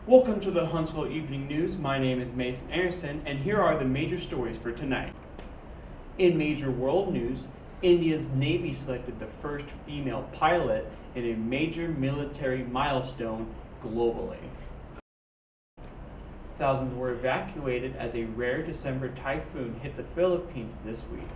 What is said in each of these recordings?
Welcome to the Huntsville Evening News. My name is Mason Anderson, and here are the major stories for tonight. In major world news, India's Navy selected the first female pilot in a major military milestone globally. Thousands were evacuated as a rare December typhoon hit the Philippines this week.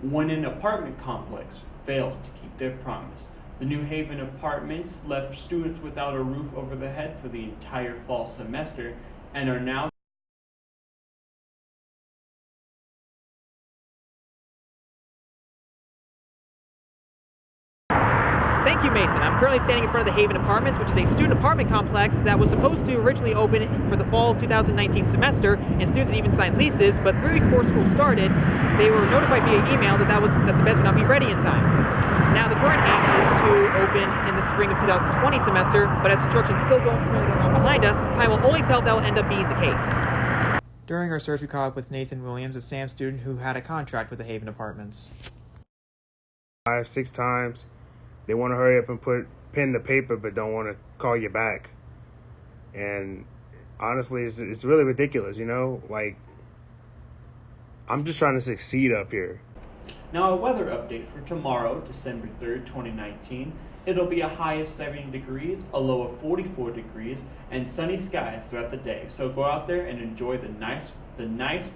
When an apartment complex fails to keep their promise, the New Haven apartments left students without a roof over their head for the entire fall semester and are now Thank you, Mason. I'm currently standing in front of the Haven Apartments, which is a student apartment complex that was supposed to originally open for the fall 2019 semester, and students had even signed leases, but 3 weeks before school started, they were notified via email that the beds would not be ready in time. Now, the current aim is to open in the spring of 2020 semester, but as construction is still going on behind us, time will only tell if that will end up being the case. During our search, we caught up with Nathan Williams, a SAM student who had a contract with the Haven Apartments. 5, 6 times. They want to hurry up and put pen to paper, but don't want to call you back. And honestly, it's really ridiculous, Like, I'm just trying to succeed up here. Now, a weather update for tomorrow, December 3rd, 2019. It'll be a high of 70 degrees, a low of 44 degrees, and sunny skies throughout the day. So go out there and enjoy the nice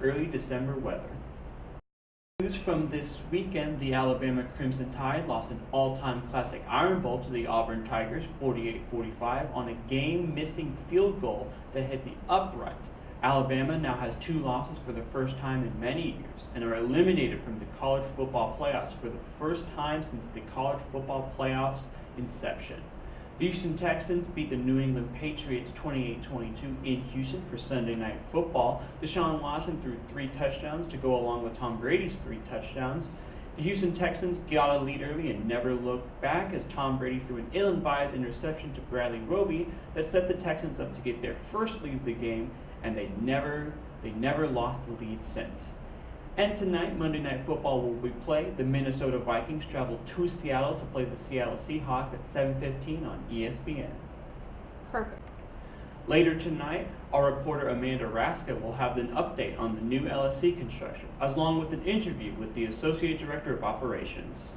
early December weather. News from this weekend, the Alabama Crimson Tide lost an all-time classic Iron Bowl to the Auburn Tigers 48-45 on a game-missing field goal that hit the upright. Alabama now has 2 losses for the first time in many years and are eliminated from the college football playoffs for the first time since the college football playoffs inception. The Houston Texans beat the New England Patriots 28-22 in Houston for Sunday Night Football. Deshaun Watson threw 3 touchdowns to go along with Tom Brady's 3 touchdowns. The Houston Texans got a lead early and never looked back as Tom Brady threw an ill-advised interception to Bradley Roby that set the Texans up to get their first lead of the game, and they never lost the lead since. And tonight, Monday Night Football will be played. The Minnesota Vikings travel to Seattle to play the Seattle Seahawks at 7:15 on ESPN. Perfect. Later tonight, our reporter Amanda Raska will have an update on the new LSC construction, along with an interview with the Associate Director of Operations.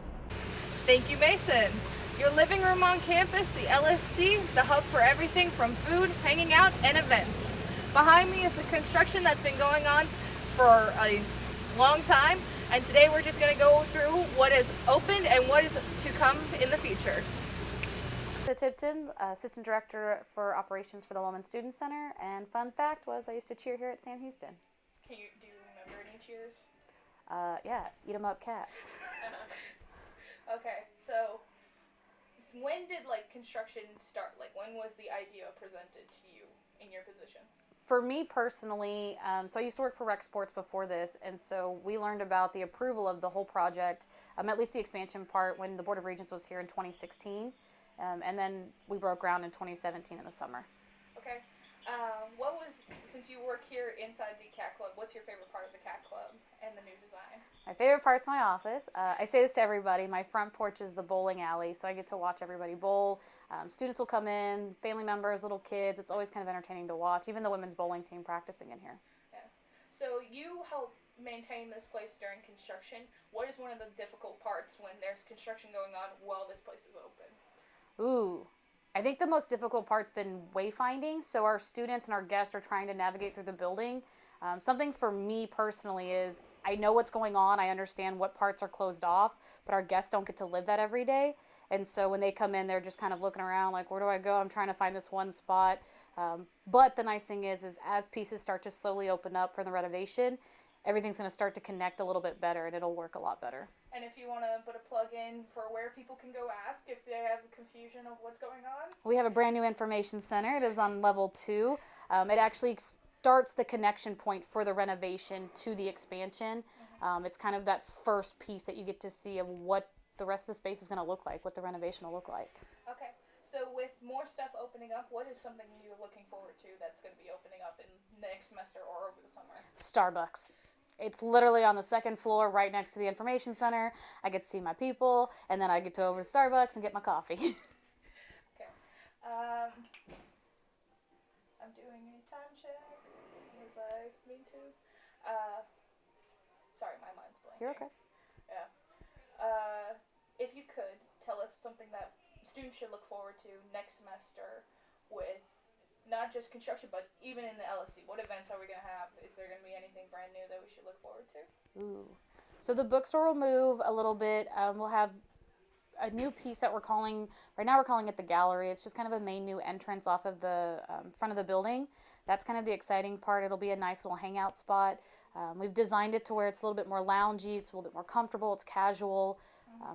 Thank you, Mason. Your living room on campus, the LSC, the hub for everything from food, hanging out, and events. Behind me is the construction that's been going on for a long time, and today we're just going to go through what is opened and what is to come in the future. Tipton, Assistant Director for Operations for the Lowman Student Center, and fun fact was I used to cheer here at Sam Houston. Do you remember any cheers? Yeah, eat 'em up cats. Okay, so when did construction start? When was the idea presented to you in your position? For me personally, so I used to work for Rec Sports before this, and so we learned about the approval of the whole project, at least the expansion part, when the Board of Regents was here in 2016, and then we broke ground in 2017 in the summer. Okay. Since you work here inside the Cat Club, what's your favorite part of the Cat Club and the new design? My favorite part's my office. I say this to everybody. My front porch is the bowling alley, so I get to watch everybody bowl. Students will come in, family members, little kids. It's always kind of entertaining to watch, even the women's bowling team practicing in here. Yeah. So you help maintain this place during construction. What is one of the difficult parts when there's construction going on while this place is open? Ooh. I think the most difficult part's been wayfinding. So our students and our guests are trying to navigate through the building. Something for me personally is I know what's going on. I understand what parts are closed off, but our guests don't get to live that every day. And so when they come in, they're just kind of looking around like, where do I go? I'm trying to find this one spot. But the nice thing is as pieces start to slowly open up for the renovation, everything's going to start to connect a little bit better and it'll work a lot better. And if you want to put a plug in for where people can go ask if they have confusion of what's going on? We have a brand new information center. It is on level 2. It actually starts the connection point for the renovation to the expansion. It's kind of that first piece that you get to see of what the rest of the space is going to look like, what the renovation will look like. Okay. So with more stuff opening up, what is something you're looking forward to that's going to be opening up in next semester or over the summer? Starbucks. It's literally on the second floor right next to the information center. I get to see my people, and then I get to go over to Starbucks and get my coffee. Okay. I'm doing a time check as I mean to. Sorry, my mind's blanking. You're okay. Yeah. If you could tell us something that students should look forward to next semester with not just construction, but even in the LSC, what events are we going to have? Is there going to be anything brand new that we should look forward to? Ooh. So the bookstore will move a little bit. We'll have a new piece that we're calling, right now we're calling it the gallery. It's just kind of a main new entrance off of the front of the building. That's kind of the exciting part. It'll be a nice little hangout spot. We've designed it to where it's a little bit more loungy, it's a little bit more comfortable, it's casual,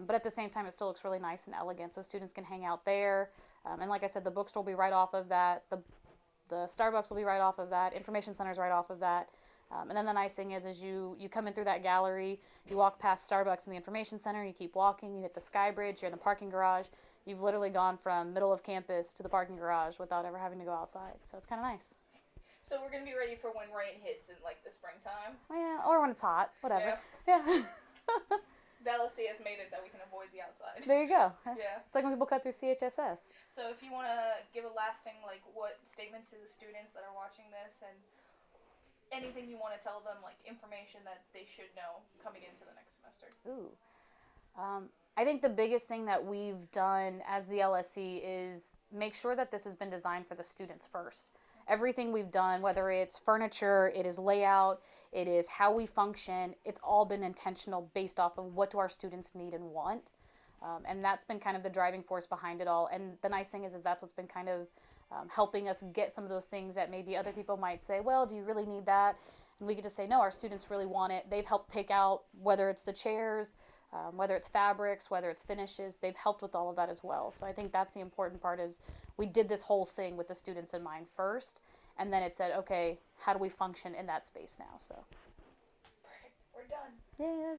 but at the same time it still looks really nice and elegant, so students can hang out there. And like I said, the bookstore will be right off of that, the Starbucks will be right off of that, information center's right off of that. And then the nice thing is you come in through that gallery, you walk past Starbucks and the information center, you keep walking, you hit the Sky Bridge, you're in the parking garage. You've literally gone from middle of campus to the parking garage without ever having to go outside, so it's kind of nice. So we're going to be ready for when rain hits in, like, the springtime. Yeah, or when it's hot, whatever. Yeah. Yeah. The LSC has made it that we can avoid the outside. There you go. Yeah. It's like when people cut through CHSS. So if you want to give a lasting, like, what statement to the students that are watching this and anything you want to tell them, like, information that they should know coming into the next semester. Ooh. I think the biggest thing that we've done as the LSC is make sure that this has been designed for the students first. Everything we've done, whether it's furniture, it is layout, it is how we function, it's all been intentional based off of what do our students need and want. And that's been kind of the driving force behind it all. And the nice thing is that's what's been kind of helping us get some of those things that maybe other people might say, well, do you really need that? And we get to say, no, our students really want it. They've helped pick out whether it's the chairs, whether it's fabrics, whether it's finishes, they've helped with all of that as well. So I think that's the important part is we did this whole thing with the students in mind first, and then it said, okay, how do we function in that space now? So. Perfect. We're done. Yeah.